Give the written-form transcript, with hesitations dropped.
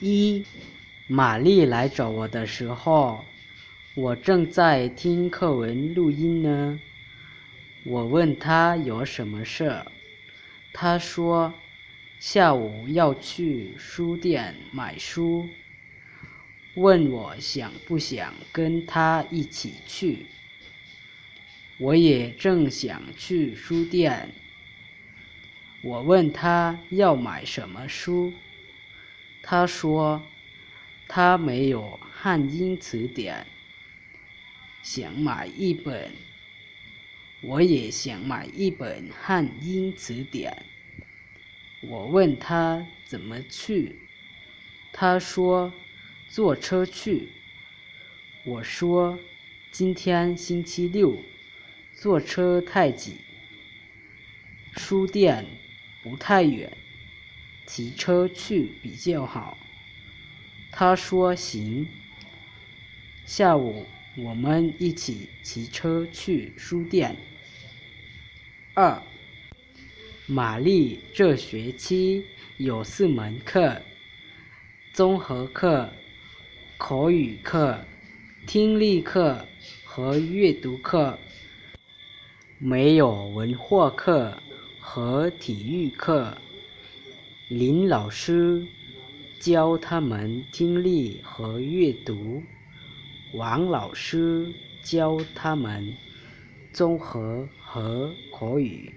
一，玛丽来找我的时候，我正在听课文录音呢。我问她有什么事，她说下午要去书店买书，问我想不想跟她一起去。我也正想去书店，我问她要买什么书，她说她没有汉英词典，想买一本。我也想买一本汉英词典。我问她怎么去，她说坐车去。我说今天星期六，坐车太挤，书店不太远，骑车去比较好。她说行，下午我们一起骑车去书店。二，玛丽这学期有4门课：综合课、口语课、听力课和阅读课，没有文化课和体育课。林老师教他们听力和阅读，王老师教他们综合和口语。